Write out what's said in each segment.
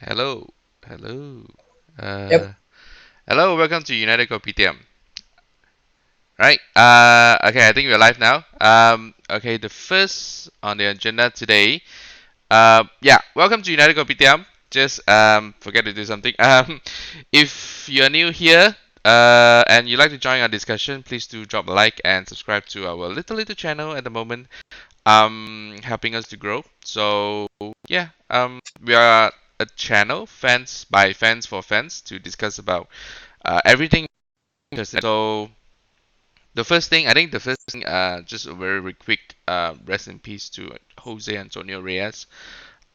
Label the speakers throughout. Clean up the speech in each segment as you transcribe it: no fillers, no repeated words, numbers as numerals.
Speaker 1: Hello, hello,
Speaker 2: Yep.
Speaker 1: uh, hello. Welcome to United Kopitiam. Right. Okay. I think we're live now. Okay. The first on the agenda today. Yeah. Welcome to United Kopitiam. Just forget to do something. If you're new here, and you'd like to join our discussion, please do drop a like and subscribe to our little channel at the moment. Helping us to grow. So yeah, we are a channel, fans by fans for fans, to discuss about everything interesting. So the first thing, just a very quick rest in peace to Jose Antonio Reyes.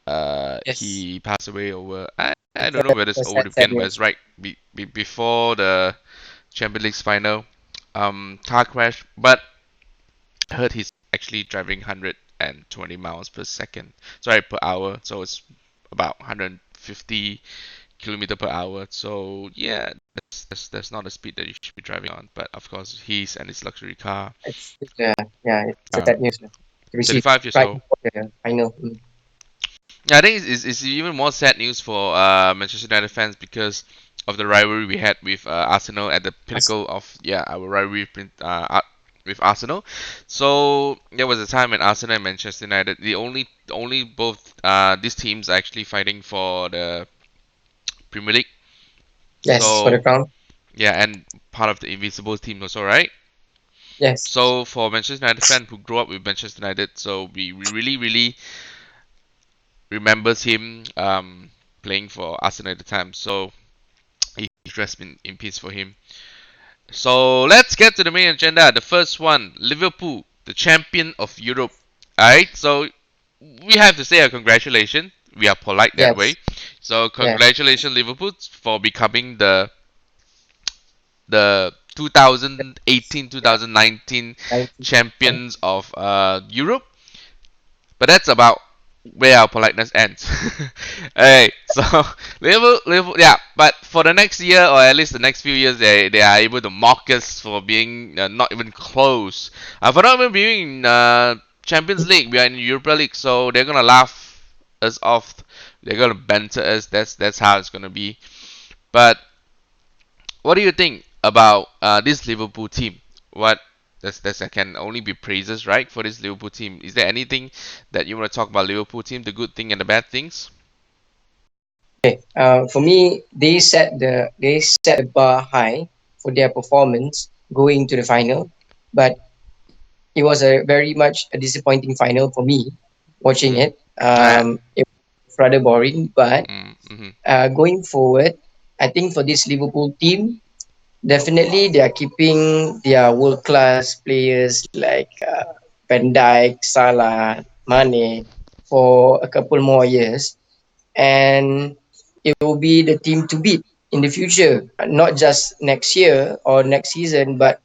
Speaker 2: Yes.
Speaker 1: He passed away over. I
Speaker 2: It's
Speaker 1: don't know whether it's
Speaker 2: a
Speaker 1: over
Speaker 2: sad,
Speaker 1: the
Speaker 2: sad
Speaker 1: weekend, but it's
Speaker 2: news.
Speaker 1: right before the Champions League final. Car crash, but I heard he's actually driving 120 miles per second. Sorry, per hour. So it's about 150 kilometer per hour. So yeah, that's not the speed that you should be driving on. But of course, he's and his luxury car.
Speaker 2: It's a
Speaker 1: Um,
Speaker 2: sad news to receive
Speaker 1: 35 years
Speaker 2: right
Speaker 1: old.
Speaker 2: before the final.
Speaker 1: Yeah, I think it's even more sad news for Manchester United fans because of the rivalry we had with Arsenal at the
Speaker 2: Us-
Speaker 1: pinnacle of our rivalry with Arsenal. So there was a time when Arsenal and Manchester United, the only both these teams are actually fighting for the Premier League.
Speaker 2: Yes, for the
Speaker 1: So
Speaker 2: crown.
Speaker 1: yeah, and part of the Invincible team also, right?
Speaker 2: Yes.
Speaker 1: So for Manchester United fan who grew up with Manchester United, so we really remembers him playing for Arsenal at the time. So he rest in peace for him. So let's get to the main agenda. The first one, Liverpool, the champion of Europe. Alright, so we have to say a congratulations. We are polite that way.
Speaker 2: Yes.
Speaker 1: So
Speaker 2: Yes.
Speaker 1: congratulations Liverpool for becoming the 2018
Speaker 2: Yeah.
Speaker 1: 2019
Speaker 2: 19.
Speaker 1: champions of Europe. But that's about where our politeness ends. Alright, so Liverpool, yeah. But for the next year, or at least the next few years, they are able to mock us for being not even close. For not even being in Champions League, we are in Europa League, so they're gonna laugh us off. They're gonna banter us. That's how it's gonna be. But what do you think about this Liverpool team? What that's can only be praises, right, for this Liverpool team. Is there anything that you want to talk about Liverpool team, the good thing and the bad things?
Speaker 2: Okay. For me, they set the bar high for their performance going to the final, but it was a very much a disappointing final for me watching
Speaker 1: Mm.
Speaker 2: it.
Speaker 1: Ah.
Speaker 2: It was rather boring, but
Speaker 1: Mm-hmm.
Speaker 2: going forward, I think for this Liverpool team, definitely, they are keeping their world class players like Van Dijk, Salah, Mane for a couple more years, and it will be the team to beat in the future. Not just next year or next season, but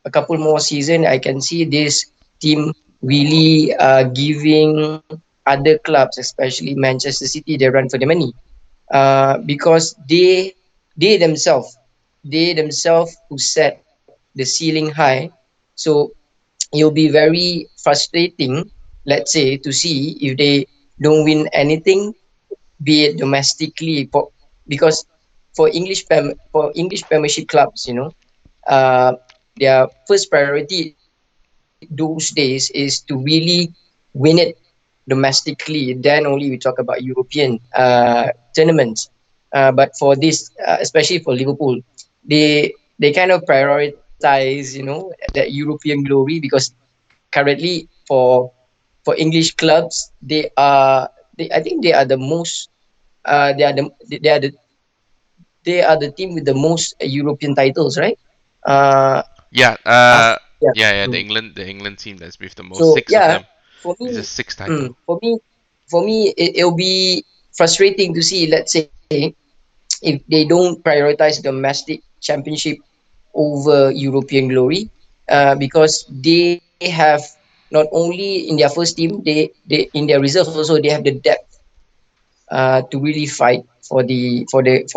Speaker 2: a couple more season. I can see this team really giving other clubs, especially Manchester City, the run for the money because they themselves who set the ceiling high. So it'll be very frustrating, let's say, to see if they don't win anything, be it domestically, because for English Premiership clubs, uh, their first priority those days is to really win it domestically. Then only we talk about European tournaments. But for this, especially for Liverpool, they kind of prioritize, that European glory because currently for English clubs, I think they are the most they are the team with the most European titles, right? Uh,
Speaker 1: Yeah.
Speaker 2: after, yeah.
Speaker 1: Yeah.
Speaker 2: Mm.
Speaker 1: The England team that's with the most,
Speaker 2: So
Speaker 1: six of
Speaker 2: yeah,
Speaker 1: them.
Speaker 2: for
Speaker 1: It's a
Speaker 2: me,
Speaker 1: six title.
Speaker 2: for me, it'll be frustrating to see. Let's say if they don't prioritize domestic championship over European glory, because they have not only in their first team, they in their reserves also they have the depth to really fight for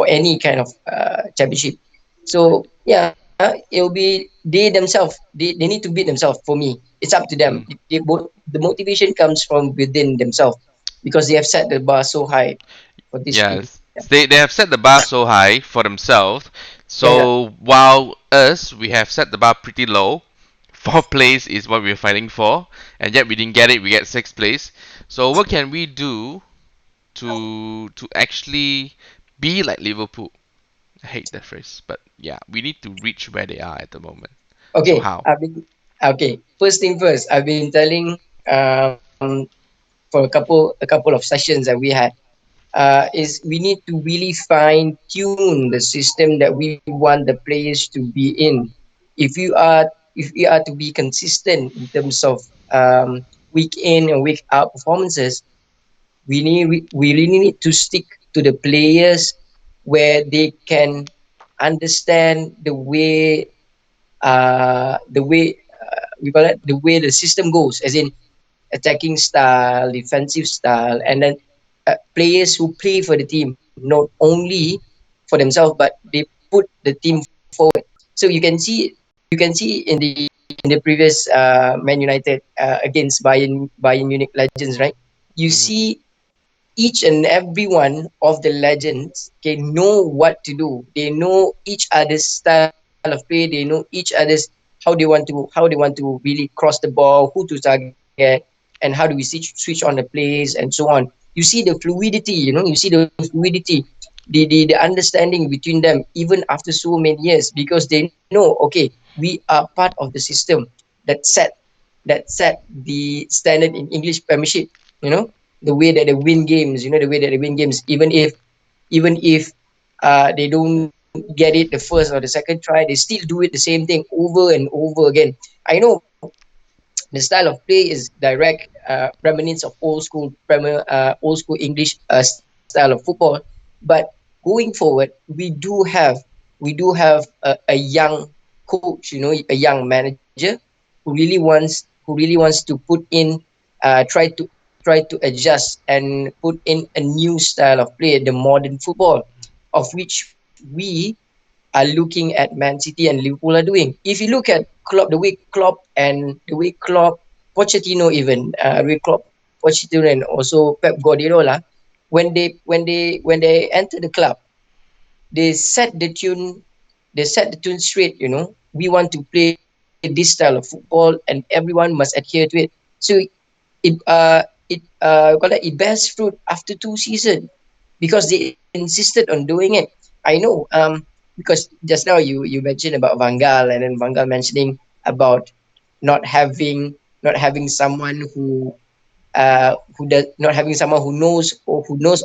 Speaker 2: any kind of championship. So yeah, it'll be they themselves. They need to beat themselves. For me, it's up to them.
Speaker 1: Mm.
Speaker 2: The motivation comes from within themselves because they have set the bar so high for this
Speaker 1: Yeah,
Speaker 2: team.
Speaker 1: They have set the bar so high for themselves.
Speaker 2: Yeah, yeah.
Speaker 1: So while us, we have set the bar pretty low. Fourth place is what we're fighting for, and yet we didn't get it. We get sixth place. So what can we do to actually be like Liverpool? I hate that phrase, but yeah, we need to reach where they are at the moment. So
Speaker 2: Okay,
Speaker 1: how?
Speaker 2: okay. First thing first, I've been telling for a couple of sessions that we had is we need to really fine tune the system that we want the players to be in. If you are if we are to be consistent in terms of week in and week out performances, we really need to stick to the players where they can understand the way we call it the way the system goes, as in attacking style, defensive style, and then players who play for the team, not only for themselves, but they put the team forward. So you can see in the previous Man United against Bayern Munich legends, right? You
Speaker 1: Hmm.
Speaker 2: see each and every one of the legends can know what to do. They know each other's style of play. They know each other's how they want to really cross the ball, who to target, and how do we switch on the plays and so on. You see the fluidity, you see the fluidity, the understanding between them even after so many years, because they know, okay, we are part of the system that set the standard in English Premiership. You know, the way that they win games, the way that they win games, even if they don't get it the first or the second try, they still do it the same thing over and over again. I know the style of play is direct reminiscence of old school English style of football, but going forward, we do have a young coach, a young manager who really wants to put in try to adjust and put in a new style of play, the modern football, of which we are looking at Man City and Liverpool are doing. If you look at the way Klopp, Pochettino, even the way Klopp, Pochettino, and also Pep Guardiola, when they enter the club, they set the tune they set the tune straight. We want to play this style of football, and everyone must adhere to it. So it bears fruit after 2 seasons because they insisted on doing it. I know, because just now you mentioned about Van Gaal, and then Van Gaal mentioning about not having someone who knows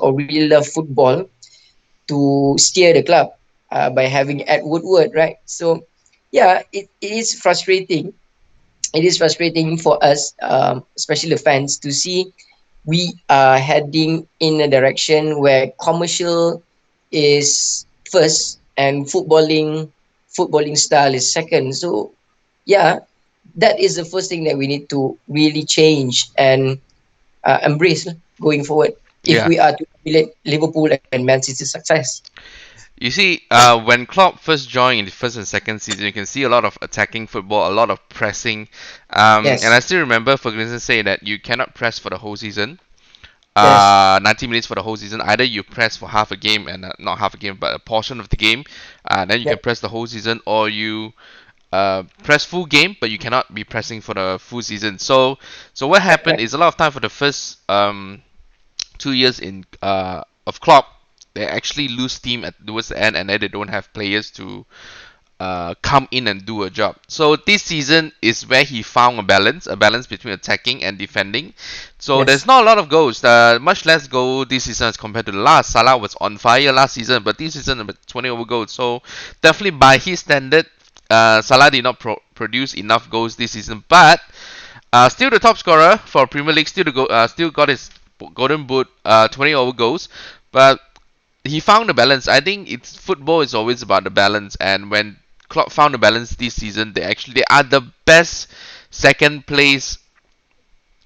Speaker 2: or really love football to steer the club, by having Ed Woodward, right? So yeah, it is frustrating. It is frustrating for us, especially the fans, to see we are heading in a direction where commercial is first and footballing style is second. So yeah, that is the first thing that we need to really change and embrace going forward if
Speaker 1: Yeah.
Speaker 2: we are to emulate Liverpool and Man City's success.
Speaker 1: You see, when Klopp first joined in the first and second season, you can see a lot of attacking football, a lot of pressing. And I
Speaker 2: Yes,
Speaker 1: still remember Ferguson saying that you cannot press for the whole season.
Speaker 2: yes,
Speaker 1: 90 minutes for the whole season. Either you press for half a game and not half a game, but a portion of the game, then you can
Speaker 2: yep,
Speaker 1: press the whole season, or you press full game, but you cannot be pressing for the full season. So what
Speaker 2: right,
Speaker 1: happened
Speaker 2: right,
Speaker 1: is a lot of time for the first 2 years in of Klopp, they actually lose steam at towards the end, and then they don't have players to come in and do a job. So this season is where he found a balance between attacking and defending. So there's
Speaker 2: yes,
Speaker 1: not a lot of goals, much less goal this season as compared to the last. Salah was on fire last season, but this season about 20 over goals. So definitely by his standard, Salah did not produce enough goals this season, but still the top scorer for Premier League. Still got his golden boot, 20 over goals, but he found the balance. I think it's football is always about the balance, and when Klopp found the balance this season, they are the best second place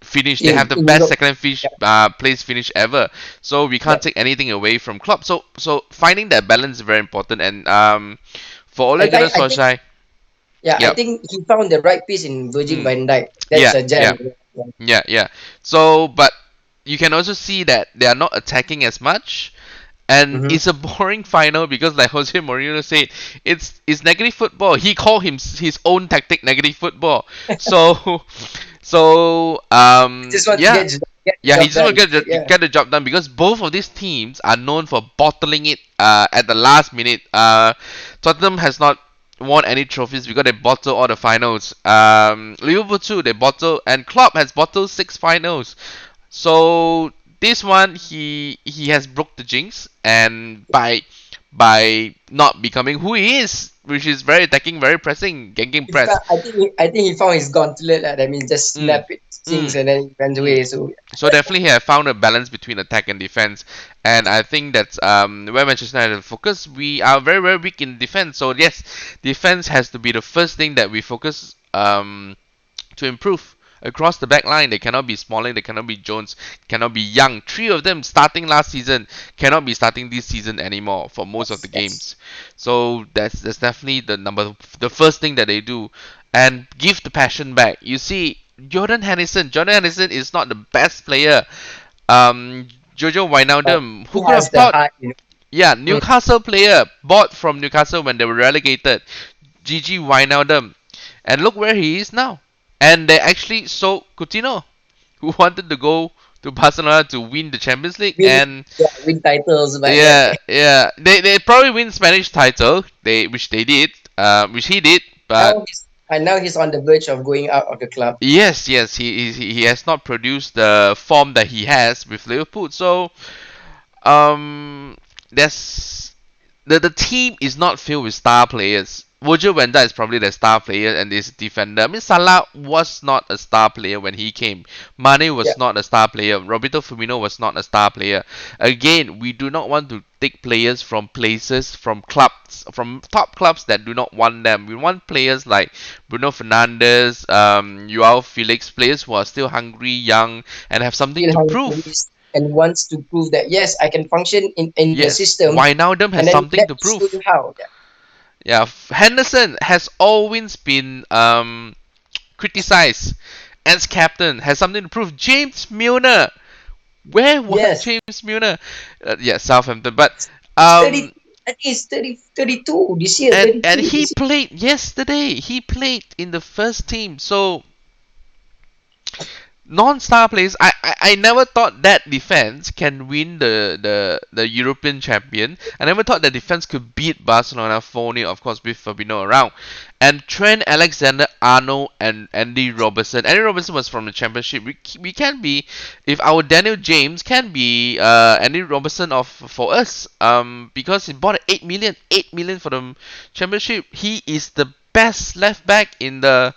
Speaker 1: finish. They have the
Speaker 2: in
Speaker 1: best
Speaker 2: Europe.
Speaker 1: second finish,
Speaker 2: Yep,
Speaker 1: place finish ever. So we can't
Speaker 2: yep.
Speaker 1: take anything away from Klopp. So finding that balance is very important. And for Ole
Speaker 2: And
Speaker 1: Gunnar
Speaker 2: I think,
Speaker 1: Solskjaer,
Speaker 2: yeah, I
Speaker 1: yep,
Speaker 2: think he found the right piece in Virgil
Speaker 1: mm,
Speaker 2: van Dijk. That's
Speaker 1: yeah,
Speaker 2: a
Speaker 1: yeah.
Speaker 2: gem. Yeah.
Speaker 1: Yeah, yeah. So, but you can also see that they are not attacking as much. And
Speaker 2: Mm-hmm.
Speaker 1: it's a boring final because, like Jose Mourinho said, it's negative football. He called his own tactic negative football. So,
Speaker 2: Just want to
Speaker 1: yeah,
Speaker 2: get the
Speaker 1: yeah, he
Speaker 2: job
Speaker 1: just want
Speaker 2: done.
Speaker 1: to
Speaker 2: Yeah.
Speaker 1: get the job done because both of these teams are known for bottling it at the last minute. Tottenham has not won any trophies because they bottle all the finals. Liverpool too, they bottle, and Klopp has bottled 6 finals. So this one he has broke the jinx, and by not becoming who he is, which is very attacking, very pressing, ganking press.
Speaker 2: I think he found his gauntlet. That means just
Speaker 1: Mm,
Speaker 2: snap it, things,
Speaker 1: mm,
Speaker 2: and then he runs
Speaker 1: mm.
Speaker 2: away. So
Speaker 1: So definitely he have found a balance between attack and defense, and I think that's where Manchester United focus. We are very very weak in defense, so yes, defense has to be the first thing that we focus to improve across the back line. They cannot be Smalling, they cannot be Jones, cannot be Young. Three of them starting last season cannot be starting this season anymore for most of the
Speaker 2: yes,
Speaker 1: games. So that's definitely the first thing that they do, and give the passion back. You see, Jordan Henderson is not the best player. Jojo
Speaker 2: but
Speaker 1: Wijnaldum, who
Speaker 2: he
Speaker 1: could
Speaker 2: has
Speaker 1: have
Speaker 2: the
Speaker 1: thought?
Speaker 2: heart.
Speaker 1: Yeah,
Speaker 2: Mm,
Speaker 1: Newcastle player bought from Newcastle when they were relegated. Gigi Wijnaldum, and look where he is now. And they actually sold Coutinho, who wanted to go to Barcelona to win the Champions League.
Speaker 2: win,
Speaker 1: And
Speaker 2: yeah, win titles, but yeah,
Speaker 1: yeah, they probably win Spanish title. Which they did, which he did. But
Speaker 2: now he's on the verge of going out of the club.
Speaker 1: yes, he has not produced the form that he has with Liverpool. So um, there's the team is not filled with star players. Virgil van Dijk is probably the star player and this defender. I mean, Salah was not a star player when he came. Mane
Speaker 2: Yeah,
Speaker 1: was not a star player. Roberto Firmino was not a star player. Again, we do not want to take players from places, from clubs, from top clubs that do not want them. We want players like Bruno Fernandes, Joao Felix, players who are still hungry, young, and have something
Speaker 2: still
Speaker 1: to
Speaker 2: hungry
Speaker 1: prove.
Speaker 2: and wants to prove that yes, I can function in the
Speaker 1: Yes,
Speaker 2: system,
Speaker 1: Wijnaldum has
Speaker 2: and then
Speaker 1: something
Speaker 2: let
Speaker 1: to
Speaker 2: me show
Speaker 1: prove.
Speaker 2: you how. Yeah.
Speaker 1: Yeah, Henderson has always been criticized as captain, has something to prove. James Milner, where was
Speaker 2: Yes,
Speaker 1: James Milner? Yeah, Southampton, but
Speaker 2: he's 30.
Speaker 1: um,
Speaker 2: I think he's 30, 32 this year,
Speaker 1: and
Speaker 2: 33
Speaker 1: he
Speaker 2: this year.
Speaker 1: played yesterday. He played in the first team, so non-star players. I never thought that defense can win the European champion. I never thought that defense could beat Barcelona 4-0, of course, with Fabinho around. And Trent Alexander-Arnold and Andy Robertson. Andy Robertson was from the championship. We can be, if our Daniel James can be Andy Robertson of for us, because he bought 8 million for the championship. He is the best left back in the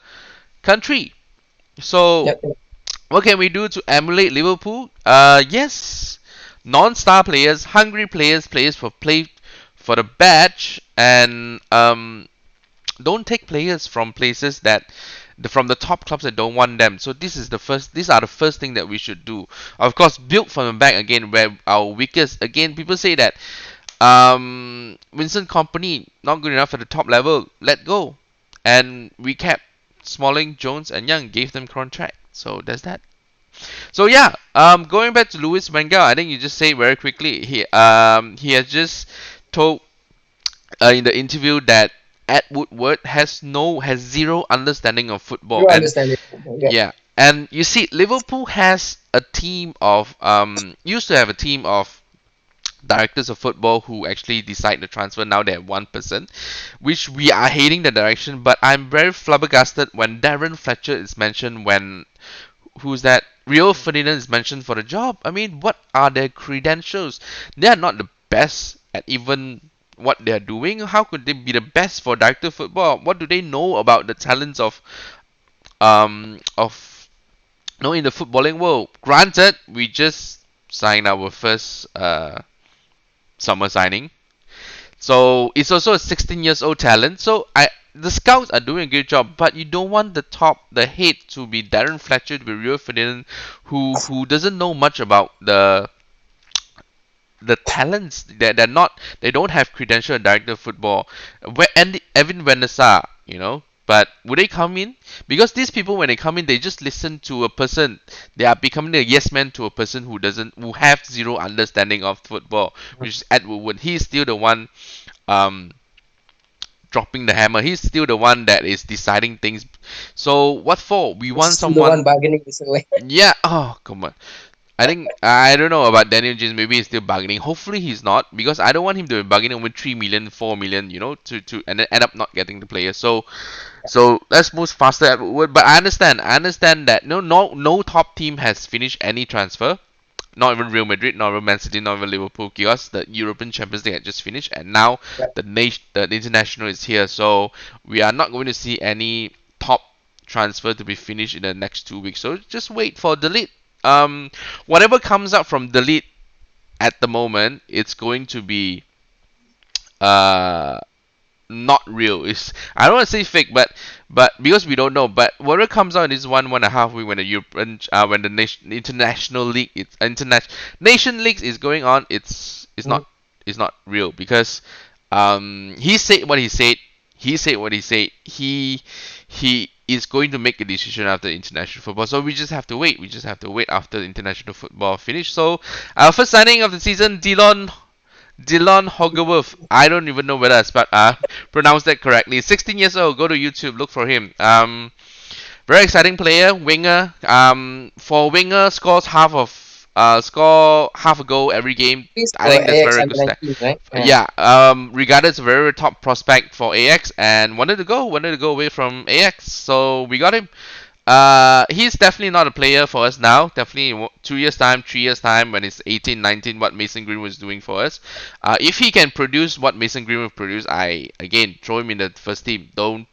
Speaker 1: country. So
Speaker 2: Yep.
Speaker 1: what can we do to emulate Liverpool? Yes, non-star players, hungry players, players for play for the badge, and don't take players from places that from the top clubs that don't want them. So this is the first. These are the first thing that we should do. Of course, build from the back again, where our weakest. Again, people say that Vincent Company not good enough at the top level. Let go, and we kept Smalling, Jones, and Young. Gave them contract. So there's that. So yeah, going back to Luis Van Gaal, I think you just say very quickly. He has just told in the interview that Ed Woodward has zero understanding of football,
Speaker 2: You
Speaker 1: and
Speaker 2: understand it. Yeah.
Speaker 1: yeah, and you see, Liverpool has a team of used to have a team of directors of football who actually decide the transfer. Now they have one person, which we are hating the direction. But I'm very flabbergasted when Darren Fletcher is mentioned, when who's that? Rio Ferdinand is mentioned for the job. I mean, what are their credentials? They are not the best at even what they are doing. How could they be the best for director of football? What do they know about the talents of in the footballing world? Granted, we just signed our first summer signing, so it's also a 16 years old talent. So the scouts are doing a good job, but you don't want the head to be Darren Fletcher, to be Rio Ferdinand, who doesn't know much about the talents. They don't have credential in director of football. And Evan Van der Sar, But would they come in? Because these people, when they come in, they just listen to a person. They are becoming a yes man to a person who have zero understanding of football, which is Ed Woodward. He's still the one um, dropping the hammer. He's still the one that is deciding things. So what for? We
Speaker 2: He's
Speaker 1: want
Speaker 2: still the one
Speaker 1: someone.
Speaker 2: bargaining. So
Speaker 1: Yeah. Oh, come on. I think I don't know about Daniel James. Maybe he's still bargaining. Hopefully he's not, because I don't want him to be bargaining with 3 million, 4 million. To and then end up not getting the player. So let's move faster at Woodward. But I understand. I understand that no top team has finished any transfer. Not even Real Madrid, not even Man City, not even Liverpool, because the European Champions League had just finished, and now
Speaker 2: yeah,
Speaker 1: the international is here. So we are not going to see any top transfer to be finished in the next 2 weeks. So just wait for delete. Whatever comes out from delete at the moment, it's going to be uh not real. It's, I don't want to say fake, but because we don't know. But whatever comes out in this 1.5 week when the European when the international league, it's international nation leagues is going on,
Speaker 2: mhm,
Speaker 1: it's not real, because he said what he said. He said what he said. He is going to make a decision after international football. So we just have to wait. We just have to wait after the international football finish. So our first signing of the season, Dylan Hogeworth. I don't even know whether I pronounced that correctly. 16 years old. Go to YouTube. Look for him. Very exciting player. Winger. For winger, score half a goal every game.
Speaker 2: plays
Speaker 1: I
Speaker 2: for
Speaker 1: think that's
Speaker 2: AX
Speaker 1: very good
Speaker 2: under
Speaker 1: stat.
Speaker 2: 19, right? Yeah.
Speaker 1: Yeah. Regarded as a very top prospect for AX, and wanted to go away from AX. So we got him. He's definitely not a player for us now. Definitely in 2 years time, 3 years time, when he's 18, 19, what Mason Greenwood is doing for us. If he can produce what Mason Greenwood produced, I again throw him in the first team. Don't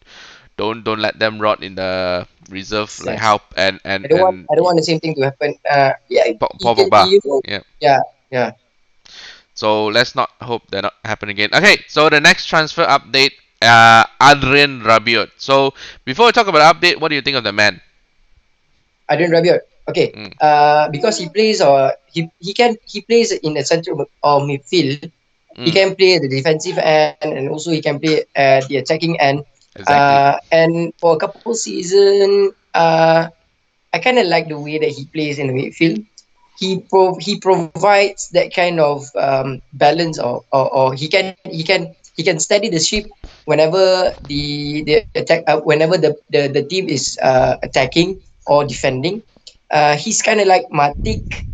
Speaker 1: let them rot in the reserve like
Speaker 2: Yes.
Speaker 1: how and
Speaker 2: I don't want the same thing to happen. Yeah,
Speaker 1: Pogba.
Speaker 2: you know,
Speaker 1: Yeah.
Speaker 2: yeah, yeah.
Speaker 1: So let's not hope that not happen again. Okay, so the next transfer update, Adrian Rabiot. So before we talk about update, what do you think of the man?
Speaker 2: Adrian Rabiot. Okay.
Speaker 1: Mm,
Speaker 2: Because he plays or he plays in the center of midfield. He
Speaker 1: mm,
Speaker 2: can play at the defensive end, and also he can play at the attacking end.
Speaker 1: exactly.
Speaker 2: And for a couple season, I kind of like the way that he plays in the midfield. He provides that kind of balance, or he can steady the ship whenever the attack whenever the team is attacking or defending. He's kind of like Matic,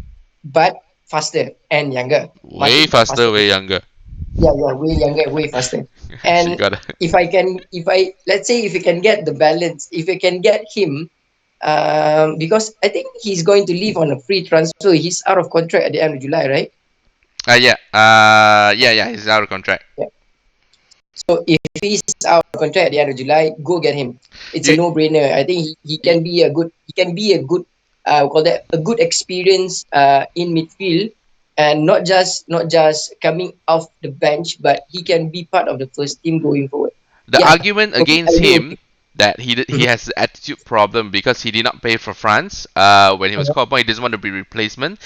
Speaker 2: but faster and younger.
Speaker 1: Way
Speaker 2: Matic but
Speaker 1: faster,
Speaker 2: faster.
Speaker 1: way younger.
Speaker 2: Yeah, yeah, way younger, way faster.
Speaker 1: She
Speaker 2: And
Speaker 1: got it.
Speaker 2: if I let's say if you can get the balance, if you can get him, because I think he's going to leave on a free transfer. He's out of contract at the end of July, right?
Speaker 1: Yeah. Yeah. He's out of contract.
Speaker 2: Yeah. So if he's out of contract at the end of July, go get him. It's a
Speaker 1: You,
Speaker 2: no-brainer. I think he
Speaker 1: you,
Speaker 2: can be a good we call that a good experience in midfield, and not just coming off the bench, but he can be part of the first team going forward.
Speaker 1: the
Speaker 2: Yeah,
Speaker 1: argument
Speaker 2: for me, I
Speaker 1: against
Speaker 2: really
Speaker 1: him that he
Speaker 2: okay.
Speaker 1: has an attitude problem because he did not pay for France. When he was
Speaker 2: Mhm.
Speaker 1: called upon, he doesn't want to be replacement,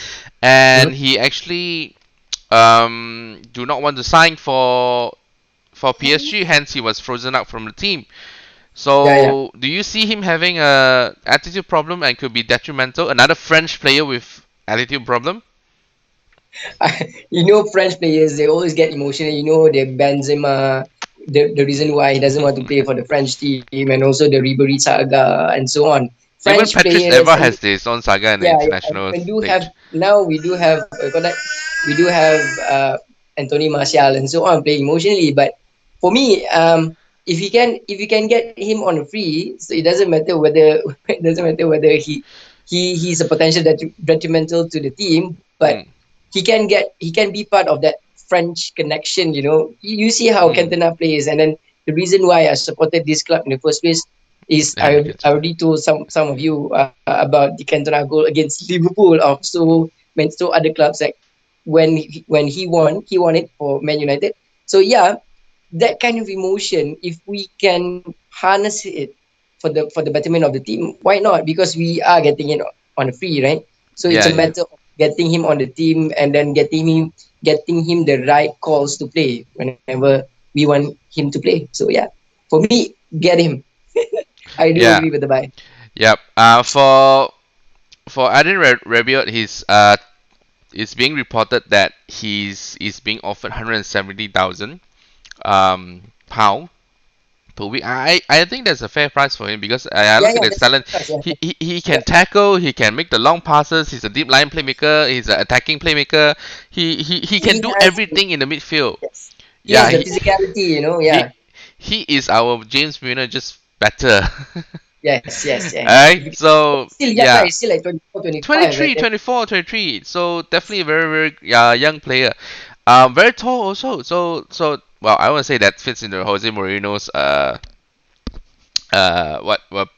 Speaker 2: Mhm.
Speaker 1: and he actually do not want to sign for PSG. Hence, he was frozen out from the team.
Speaker 2: Yeah, yeah.
Speaker 1: So, do you see him having a attitude problem and could be detrimental? Another French player with attitude problem?
Speaker 2: You know, French players, they always get emotional. You know, the Benzema, the reason why he doesn't want to play for the French team, and also the Ribery saga and so on.
Speaker 1: Even
Speaker 2: French
Speaker 1: Patrice
Speaker 2: players,
Speaker 1: Evra
Speaker 2: and
Speaker 1: has his own saga in the
Speaker 2: yeah, yeah,
Speaker 1: international
Speaker 2: and do have
Speaker 1: stage.
Speaker 2: now we do have we do have Anthony Martial and so on playing emotionally. But for me, if you can get him on a free, so it doesn't matter whether it doesn't matter whether he's a potential detrimental to the team, but
Speaker 1: Mm,
Speaker 2: he can be part of that French connection. You know, you see how
Speaker 1: mm.
Speaker 2: Cantona plays, and then the reason why I supported this club in the first place is
Speaker 1: And the kids.
Speaker 2: I already told some of you about the Cantona goal against Liverpool, or so other clubs, like when he won it for Man United. So yeah, that kind of emotion, if we can harness it for the betterment of the team, why not? Because we are getting it on a free, right? So it's
Speaker 1: Yeah,
Speaker 2: a
Speaker 1: yeah.
Speaker 2: matter of getting him on the team, and then getting him the right calls to play whenever we want him to play. So yeah, for me, get him. I do
Speaker 1: Yeah.
Speaker 2: agree with the buy.
Speaker 1: Yep. For Adin Rabiot, it's being reported that he's being offered 170,000 pound per week. I think that's a fair price for him because I
Speaker 2: Yeah,
Speaker 1: look at
Speaker 2: yeah,
Speaker 1: his
Speaker 2: that's
Speaker 1: talent.
Speaker 2: price. Yeah,
Speaker 1: He
Speaker 2: yeah.
Speaker 1: can tackle. He can make the long passes. He's a deep line playmaker. He's an attacking playmaker. He can
Speaker 2: He
Speaker 1: do
Speaker 2: has,
Speaker 1: everything in the midfield.
Speaker 2: yes, he has
Speaker 1: Yeah,
Speaker 2: the physicality.
Speaker 1: he
Speaker 2: Yeah,
Speaker 1: he is our James Milner, just better.
Speaker 2: yes, yes, yeah. If
Speaker 1: Alright,
Speaker 2: you,
Speaker 1: so
Speaker 2: still young, right?
Speaker 1: yeah,
Speaker 2: He's still like 24, 25,
Speaker 1: 23,
Speaker 2: right?
Speaker 1: 24, 23. So definitely a very young player. Very tall also. So well, I want to say that fits into Jose Mourinho's what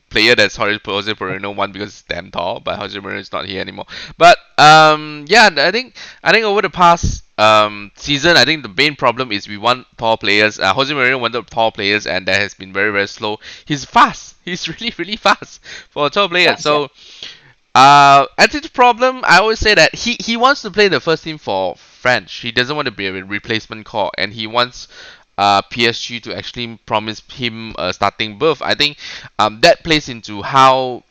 Speaker 1: player that's Jose Mourinho one because it's damn tall, but Jose Mourinho is not here anymore. But yeah, I think over the past season, I think the main problem is we want tall players. Jose Mourinho wanted tall players, and that has been very slow. He's fast. He's really fast for a tall player.
Speaker 2: Fast, yeah.
Speaker 1: So attitude problem. I always say that he wants to play the first team for French. He doesn't want to be a replacement core, and he wants PSG to actually promise him a starting berth. I think that plays into how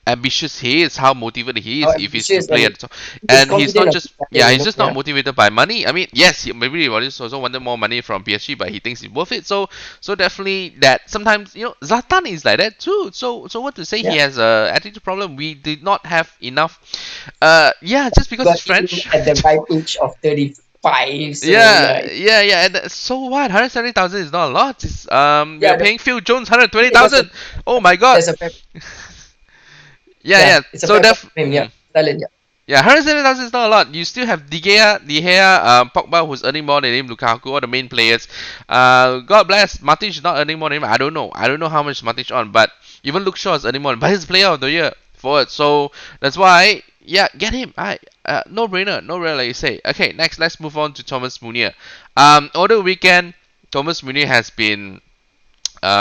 Speaker 1: ambitious he is, how motivated he
Speaker 2: How
Speaker 1: is if he's to
Speaker 2: ambitious
Speaker 1: play at
Speaker 2: and
Speaker 1: the top.
Speaker 2: he's
Speaker 1: And he's
Speaker 2: confident
Speaker 1: not
Speaker 2: of
Speaker 1: just
Speaker 2: his talent,
Speaker 1: yeah, he's just not
Speaker 2: Yeah.
Speaker 1: motivated by money. I mean, yes, maybe he also wanted more money from PSG, but he thinks it's worth it. So definitely that sometimes Zlatan is like that too. So what to say? He
Speaker 2: Yeah.
Speaker 1: has a attitude problem. We did not have enough. Yeah, just because
Speaker 2: Got
Speaker 1: it's
Speaker 2: him
Speaker 1: French.
Speaker 2: at the ripe age of 35. So
Speaker 1: Yeah,
Speaker 2: yeah,
Speaker 1: yeah. And so what? 170,000 is not a lot. It's, we are
Speaker 2: yeah.
Speaker 1: paying Phil Jones
Speaker 2: I think that's
Speaker 1: 120,000. Oh my God.
Speaker 2: a fair,
Speaker 1: Yeah,
Speaker 2: yeah,
Speaker 1: yeah.
Speaker 2: it's a
Speaker 1: So
Speaker 2: fair price for him. Yeah, talent. Yeah,
Speaker 1: yeah, 170,000 is not a lot. You still have De Gea, Pogba, who's earning more than him, Lukaku, all the main players. God bless, Matic is not earning more than him. I don't know. I don't know how much Matic on, but even Luke Shaw is earning more. But he's player of the year forward, so that's why. Yeah, get him. I no brainer, no brainer, like you say. Okay, next let's move on to Thomas Munier. Over the weekend, Thomas Munier has been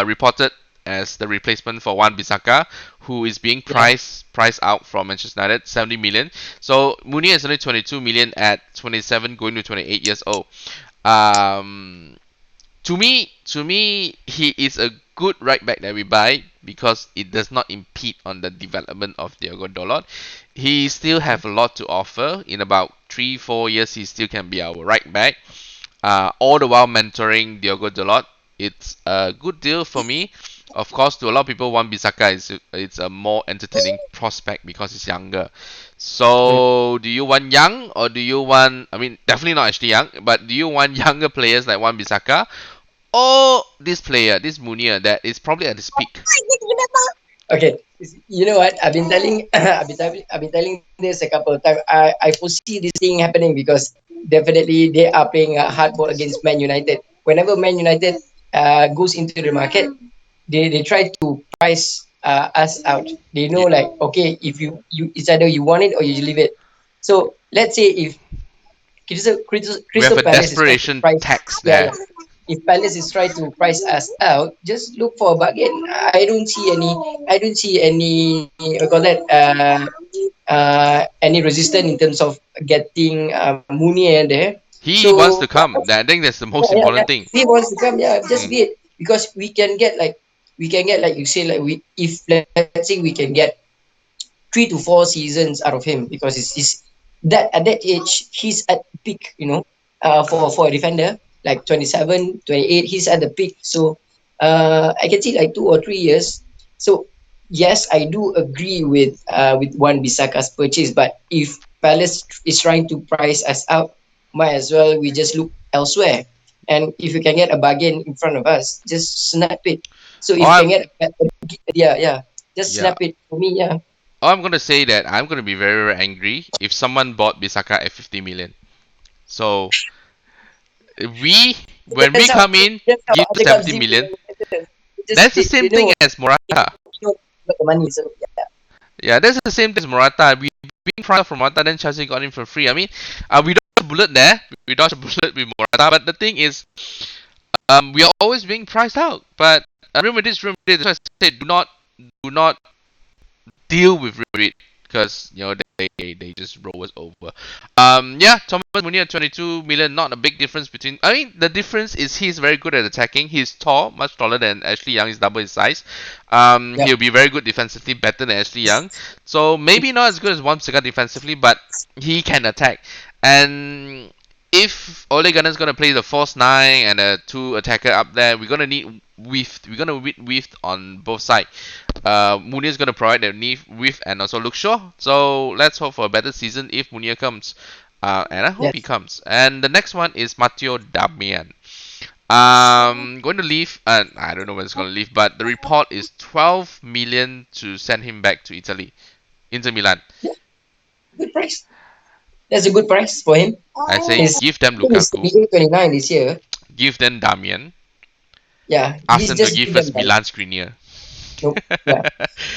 Speaker 1: reported as the replacement for Wan Bissaka, who is being
Speaker 2: yeah.
Speaker 1: priced out from Manchester United, 70 million. So Mooney is only 22 million at 27, going to 28 years old. Um, to me, he is a good right back that we buy because it does not impede on the development of Diogo Dalot. He still have a lot to offer. In about 3-4 years, he still can be our right back. All the while mentoring Diogo Dalot. It's a good deal for me. Of course, to a lot of people, Wan Bissaka is it's a more entertaining prospect because he's younger.
Speaker 2: Mm.
Speaker 1: So, do you want young or do you want? I mean, definitely not actually young, but do you want younger players like Wan Bissaka or this player, this Munir that is probably at his peak?
Speaker 2: Okay, you know what? I've been telling, I've been telling this a couple of times. I foresee this thing happening because definitely they are playing a hard ball against Man United. Whenever Man United goes into the market, they try to price us out. They know
Speaker 1: Yeah,
Speaker 2: like, okay, if you it's either you want it or you leave it. So let's say if
Speaker 1: we have
Speaker 2: Crystal
Speaker 1: a
Speaker 2: Palace is trying to
Speaker 1: desperation
Speaker 2: price,
Speaker 1: tax
Speaker 2: yeah,
Speaker 1: there.
Speaker 2: yeah. If Palace is trying to price us out, just look for a bargain. I don't see any, we call that, any resistance in terms of getting Mooney there.
Speaker 1: He wants
Speaker 2: So
Speaker 1: to come. I think that's the most
Speaker 2: yeah,
Speaker 1: important
Speaker 2: yeah.
Speaker 1: thing.
Speaker 2: He wants to come, yeah, just
Speaker 1: Mm.
Speaker 2: be it because we can get like you say like we if let's say we can get 3 to 4 seasons out of him because he's that at that age he's at peak, for a defender like 27, 28, he's at the peak. So I can see like 2 or 3 years. So yes, I do agree with Wan Bissaka's purchase, but if Palace is trying to price us out, might as well we just look elsewhere. And if you can get a bargain in front of us, just snap it. So
Speaker 1: Oh,
Speaker 2: if you can get yeah, yeah, just
Speaker 1: yeah.
Speaker 2: snap it for me, yeah.
Speaker 1: Oh, I'm gonna say that I'm gonna be very angry if someone bought Bisaka at 50 million. So we, when we
Speaker 2: That's how
Speaker 1: come in,
Speaker 2: that's how
Speaker 1: give
Speaker 2: other clubs
Speaker 1: 70
Speaker 2: do
Speaker 1: million.
Speaker 2: it.
Speaker 1: That's the
Speaker 2: They
Speaker 1: same thing
Speaker 2: know
Speaker 1: as Morata.
Speaker 2: they know about the money. So yeah,
Speaker 1: Yeah, that's the same thing as Morata. We being priced for Morata, then Chelsea got him for free. I mean, we dodged a bullet there. We dodged a bullet with Morata. But the thing is, we are always being priced out. But Real Madrid. That's why I said do not deal with Real Madrid because they just roll us over. Yeah, Thomas Munia 22 million, not a big difference between. I mean, the difference is he's very good at attacking. He's tall, much taller than Ashley Young. He's double his size.
Speaker 2: Yeah.
Speaker 1: He'll be very good defensively, better than Ashley Young. So maybe not as good as Wamsika defensively, but he can attack. And if Ole Gunnar's gonna play the false nine and a two attacker up there, we're gonna need width. We're gonna need width on both sides. Munir is gonna provide the width and also Luke Shaw. So let's hope for a better season if Munir comes. And I hope he
Speaker 2: Yes.
Speaker 1: comes. And the next one is Matteo Damian. Going to leave. I don't know when it's going to leave, but the report is 12 million to send him back to Italy, Inter Milan.
Speaker 2: Yeah. Good price. That's a good price for him.
Speaker 1: I say
Speaker 2: He's,
Speaker 1: give them
Speaker 2: I think he's
Speaker 1: Lukaku,
Speaker 2: 29 this year.
Speaker 1: give them Damian,
Speaker 2: Yeah.
Speaker 1: ask
Speaker 2: He's
Speaker 1: them to
Speaker 2: just
Speaker 1: give
Speaker 2: give them
Speaker 1: us
Speaker 2: that.
Speaker 1: Milan Skriniar.
Speaker 2: Nope. Yeah.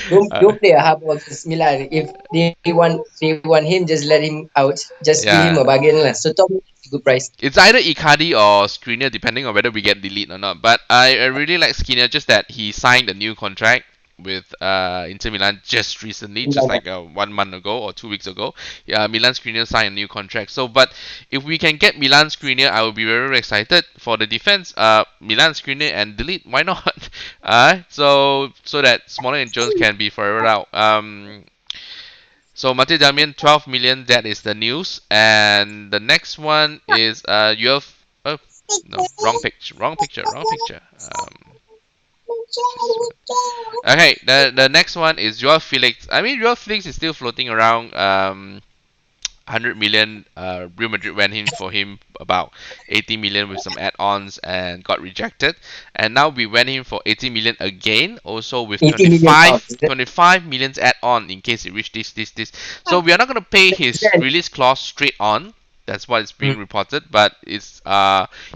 Speaker 2: Don't
Speaker 1: uh,
Speaker 2: don't play a hard ball against Milan. If they want him, just let him out. Just give him
Speaker 1: yeah,
Speaker 2: a bargain lah. So Tom is a good price.
Speaker 1: it's either Icardi or Skriniar, depending on whether we get delete or not. But I really like Skriniar, just that he signed a new contract with Inter Milan just recently, just
Speaker 2: Milan,
Speaker 1: like 1 month ago or 2 weeks ago. Yeah, Milan Skriniar signed a new contract. So, but if we can get Milan Skriniar, I will be very, very excited for the defense. Milan Skriniar and delete, why not? So that Smalling and Jones can be forever out. So Mate Damian 12 million, that is the news. And the next one is you have oh no, wrong picture. Just okay, the next one is Joao Felix. I mean Joao Felix is still floating around 100 million. Real Madrid went in for him about 80 million with some add-ons and got rejected. And now we went in for 80 million again, also with
Speaker 2: 80 million pounds. Is that,
Speaker 1: 25 millions add-on in case it reached this. So we are not going to pay
Speaker 2: is
Speaker 1: his
Speaker 2: that,
Speaker 1: release clause straight on. That's what is being
Speaker 2: mm,
Speaker 1: reported, but it's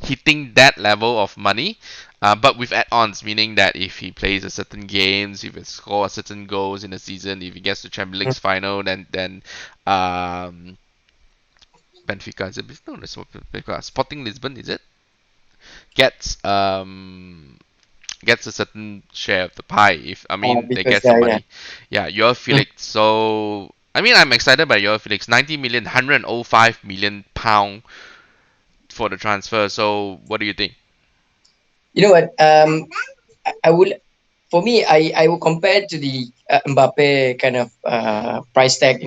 Speaker 1: hitting that level of money. But with add-ons, meaning that if he plays a certain games, if he scores certain goals in a season, if he gets to Champions
Speaker 2: mm,
Speaker 1: League's final, then um, Benfica is it? No, that's not Benfica. Sporting Lisbon is it? Gets gets a certain share of the pie. If I mean they
Speaker 2: because
Speaker 1: get some
Speaker 2: yeah.
Speaker 1: money, yeah. Your
Speaker 2: Mm.
Speaker 1: Felix. So I mean I'm excited by your Felix. 90 million, 105 million pound for the transfer. So what do you think?
Speaker 2: You know what? I would, for me, I will compare to the Mbappe kind of price tag.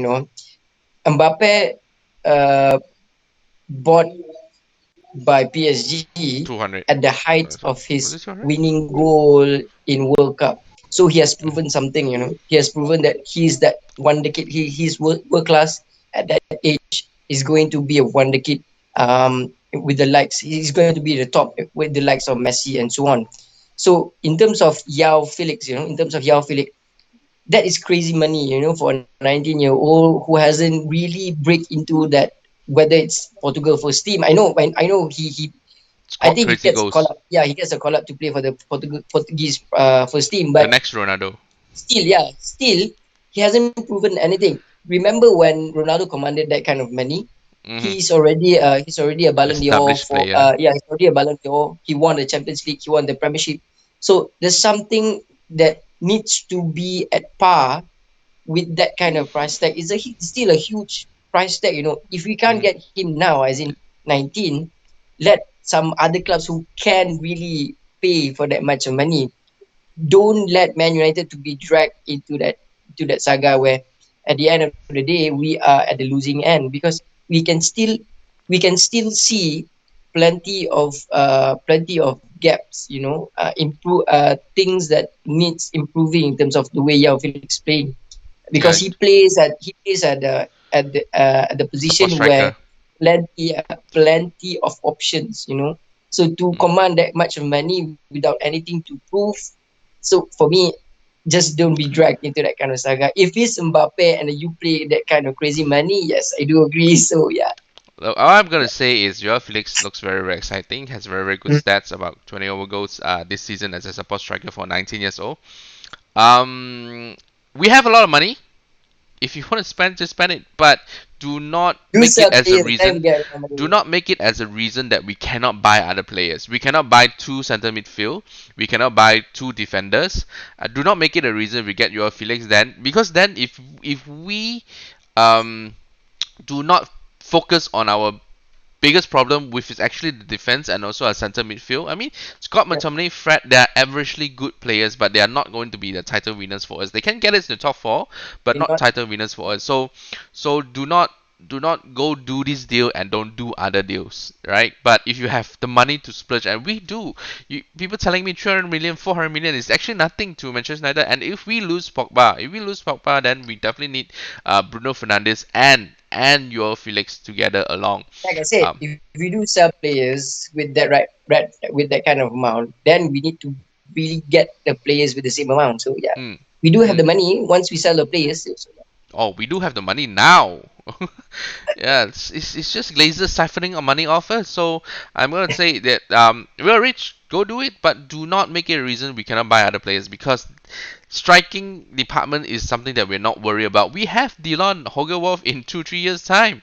Speaker 2: Mbappe uh, bought by PSG
Speaker 1: 200.
Speaker 2: at the height of
Speaker 1: Was
Speaker 2: his
Speaker 1: it 200?
Speaker 2: winning goal in World Cup. So he has proven something. He has proven that he's that wonder kid. He's world class at that age. He's going to be a wonder kid. With the likes, he's going to be the top with the likes of Messi and so on. So in terms of Yao Felix, that is crazy money, for a 19-year-old who hasn't really break into that. Whether it's Portugal first team, I know I
Speaker 1: Scored
Speaker 2: think he
Speaker 1: crazy
Speaker 2: gets a call
Speaker 1: goals.
Speaker 2: up. Yeah, he gets a call up to play for the Portuguese first team,
Speaker 1: The
Speaker 2: but
Speaker 1: next Ronaldo.
Speaker 2: still he hasn't proven anything. Remember when Ronaldo commanded that kind of money?
Speaker 1: Hmm.
Speaker 2: He's already a Ballon d'Or
Speaker 1: Established
Speaker 2: for
Speaker 1: player.
Speaker 2: he's already a Ballon d'Or. He won the Champions League. He won the Premiership. So there's something that needs to be at par with that kind of price tag. Still a huge price tag. If we can't
Speaker 1: Hmm.
Speaker 2: get him now, as in 19, let some other clubs who can really pay for that much of money. Don't let Man United to be dragged into that saga where at the end of the day we are at the losing end, because we can still we can still see plenty of gaps, improve things that needs improving in terms of the way Yao Felix playing, because
Speaker 1: Yeah,
Speaker 2: he plays at the
Speaker 1: support
Speaker 2: position where
Speaker 1: striker.
Speaker 2: plenty of options, so to
Speaker 1: Mm.
Speaker 2: command that much of money without anything to prove. So for me, just don't be dragged into that kind of saga. If it's Mbappe and you play that kind of crazy money, yes, I do agree. So yeah.
Speaker 1: All I'm gonna say is Joao Felix looks very, very exciting. Has very, very good
Speaker 2: Mm.
Speaker 1: stats, about 20 over goals this season as a support striker for 19 years old. Um, we have a lot of money. If you want to spend, just spend it. But do not
Speaker 2: Do
Speaker 1: make it
Speaker 2: sell
Speaker 1: as a
Speaker 2: players, then we
Speaker 1: reason.
Speaker 2: get more
Speaker 1: Do
Speaker 2: money.
Speaker 1: not make it as a reason that we cannot buy other players. We cannot buy two center midfield. We cannot buy two defenders. Do not make it a reason we get your Felix then, because then if we um, do not focus on our biggest problem, which is actually the defense and also our center midfield. I mean, Scott
Speaker 2: Yeah.
Speaker 1: McTominay, Fred, they are averagely good players, but they are not going to be the title winners for us. They can get us in the top four, but
Speaker 2: They're
Speaker 1: not
Speaker 2: not.
Speaker 1: title winners for us. So do not go do this deal and don't do other deals, right? But if you have the money to splurge, and we do, people telling me 300 million, 400 million is actually nothing to Manchester United. And if we lose Pogba, then we definitely need Bruno Fernandes and your Felix together along.
Speaker 2: Like I said,
Speaker 1: Um,
Speaker 2: if we do sell players with that right with that kind of amount, then we need to really get the players with the same amount. So yeah,
Speaker 1: mm,
Speaker 2: we do have
Speaker 1: mm.
Speaker 2: the money once we sell the players. So,
Speaker 1: Oh, we do have the money now. Yeah, it's just Glazers siphoning our money off us. So I'm gonna say that we're rich, go do it, but do not make it a reason we cannot buy other players, because striking department is something that we're not worried about. We have Dylan Hogerworth in 2-3 years time.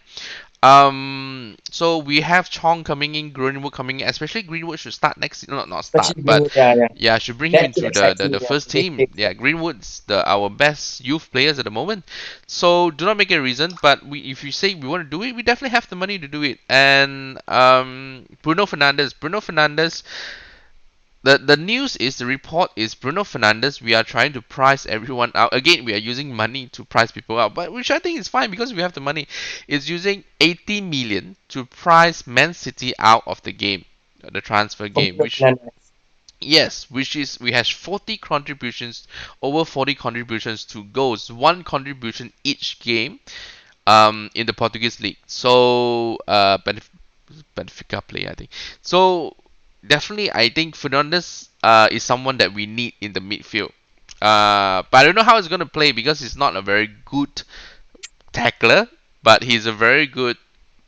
Speaker 1: So we have Chong coming in, Greenwood coming in. Especially Greenwood should start next. Not start,
Speaker 2: especially
Speaker 1: but
Speaker 2: Greenwood, yeah.
Speaker 1: yeah, should bring him
Speaker 2: That kid
Speaker 1: into the,
Speaker 2: excites
Speaker 1: the,
Speaker 2: me.
Speaker 1: the
Speaker 2: Yeah,
Speaker 1: first
Speaker 2: very
Speaker 1: team.
Speaker 2: big.
Speaker 1: Yeah, Greenwood's our best youth players at the moment. So do not make it a reason. But if you say we want to do it, we definitely have the money to do it. And Bruno Fernandes, the news is, the report is, Bruno Fernandes, we are trying to price everyone out. Again, we are using money to price people out, but which I think is fine because we have the money. It's using 80 million to price Man City out of the game, the transfer
Speaker 2: For
Speaker 1: game,
Speaker 2: Bruno
Speaker 1: which,
Speaker 2: Fernandes.
Speaker 1: yes, which is, we have 40 contributions, over 40 contributions to goals, one contribution each game, in the Portuguese league. So Benfica play, I think. So definitely, I think Fernandes is someone that we need in the midfield. But I don't know how he's gonna play because he's not a very good tackler, but he's a very good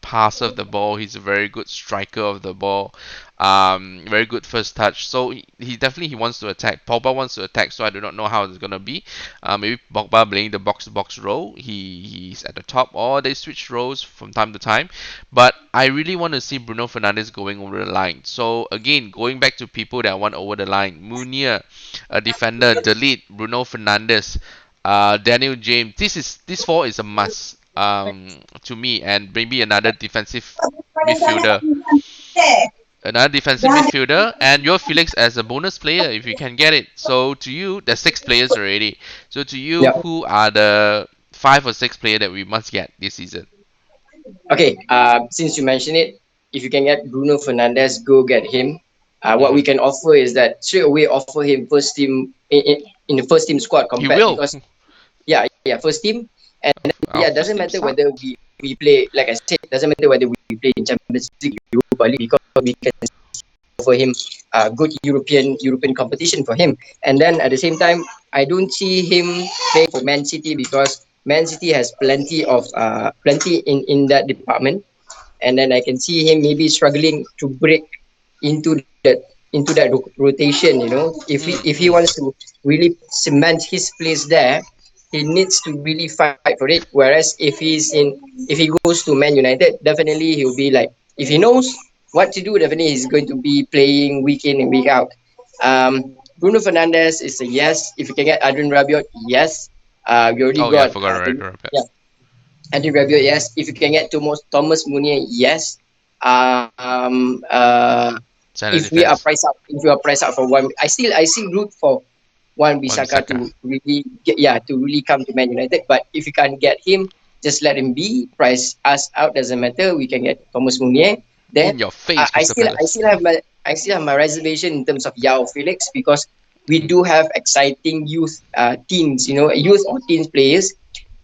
Speaker 1: passer of the ball. He's a very good striker of the ball. Very good first touch. So he definitely, he wants to attack. Pogba wants to attack. So I do not know how it's gonna be. Maybe Pogba playing the box-to-box role. He's at the top, or they switch roles from time to time. But I really want to see Bruno Fernandes going over the line. So again, going back to people that want over the line: Munir, a defender; delete Bruno Fernandes, Daniel James. This four is a must, to me, and maybe midfielder, another defensive midfielder, and your Felix as a bonus player if you can get it. So to you, there's six players already. So to you,
Speaker 2: Yeah.
Speaker 1: who are the five or six players that we must get this season?
Speaker 2: Okay. Since you mentioned it, if you can get Bruno Fernandes, go get him. What we
Speaker 1: Hmm.
Speaker 2: can offer is that straight away offer him first team in the first team squad
Speaker 1: He
Speaker 2: compared,
Speaker 1: will.
Speaker 2: because yeah, first team. And
Speaker 1: Our
Speaker 2: yeah,
Speaker 1: first
Speaker 2: doesn't
Speaker 1: team
Speaker 2: matter
Speaker 1: start.
Speaker 2: whether we play, like I said, doesn't matter whether we play in Champions League, Europa League, because we can offer him good European competition for him. And then at the same time, I don't see him playing for Man City because Man City has plenty in that department. And then I can see him maybe struggling to break into that rotation. If he
Speaker 1: Mm.
Speaker 2: wants to really cement his place there, he needs to really fight for it. Whereas if he goes to Man United, definitely he'll be like, if he knows what to do, definitely he's going to be playing week in and week out. Bruno Fernandes is a yes. If you can get Adrian Rabiot, yes. We already
Speaker 1: Oh yeah, I
Speaker 2: got
Speaker 1: forgot right, right.
Speaker 2: yeah, Adrian Rabiot, yes. If you can get Thomas Munier, yes. Um, uh,
Speaker 1: Center
Speaker 2: if we are
Speaker 1: defense.
Speaker 2: priced out, if you are priced out for one, I still root for one
Speaker 1: One
Speaker 2: Bisaka
Speaker 1: Bissaka.
Speaker 2: to really to really come to Man United. But if you can't get him, just let him be. Price us out, doesn't matter. We can get Thomas Munier. Then
Speaker 1: In your face,
Speaker 2: I
Speaker 1: Crystal
Speaker 2: still I
Speaker 1: Palace.
Speaker 2: still have my reservation in terms of Yao Felix, because we do have exciting youth teams, youth or teens players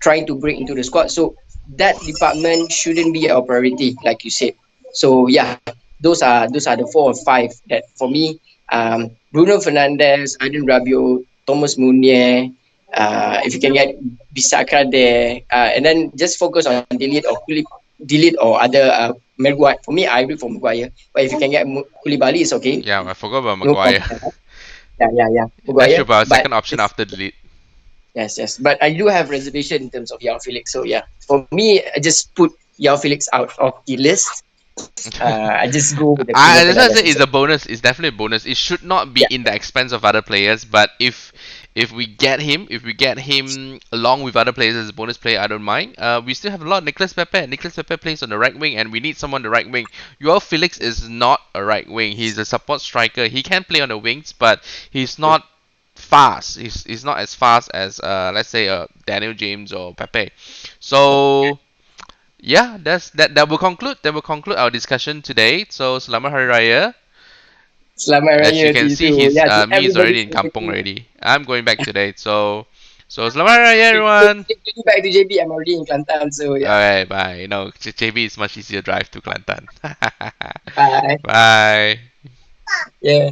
Speaker 2: trying to break into the squad. So that department shouldn't be our priority, like you said. So yeah, those are the four or five that for me. Bruno Fernandes, Adin Rabiot, Thomas Munier. If you can get Bisaka there, and then just focus on delete or other Maguire. For me, I agree for Maguire. But if you can get Koulibaly, it's okay.
Speaker 1: Yeah, I forgot about
Speaker 2: No
Speaker 1: Maguire.
Speaker 2: problem. Yeah,
Speaker 1: That
Speaker 2: Maguire.
Speaker 1: should be our
Speaker 2: But
Speaker 1: second option after delete.
Speaker 2: yes. But I do have reservation in terms of Yao Felix. So yeah, for me, I just put Yao Felix out of the list. I just go with the Bruno
Speaker 1: That's why I
Speaker 2: Fernandes
Speaker 1: say it's
Speaker 2: instead.
Speaker 1: a bonus. It's definitely a bonus. It should not be
Speaker 2: Yeah,
Speaker 1: in the expense of other players. But if if we get him along with other players as a bonus player, I don't mind. We still have a lot of Nicholas Pepe. Nicholas Pepe plays on the right wing, and we need someone on the right wing. Joao Felix is not a right wing. He's a support striker. He can play on the wings, but he's not fast. He's not as fast as let's say Daniel James or Pepe. So yeah, that will conclude our discussion today. So selamat hari raya.
Speaker 2: Selamat
Speaker 1: As
Speaker 2: Raya
Speaker 1: you
Speaker 2: to
Speaker 1: can
Speaker 2: you
Speaker 1: see,
Speaker 2: too.
Speaker 1: he's
Speaker 2: Yeah, to
Speaker 1: me is
Speaker 2: everybody
Speaker 1: already in kampong
Speaker 2: celebrating.
Speaker 1: already. I'm going back today. So selamat hari raya
Speaker 2: Okay,
Speaker 1: everyone.
Speaker 2: getting back to JB, I'm already in Kelantan, so yeah.
Speaker 1: Alright, bye. No, JB is much easier drive to Kelantan.
Speaker 2: Bye.
Speaker 1: Bye.
Speaker 2: Yeah.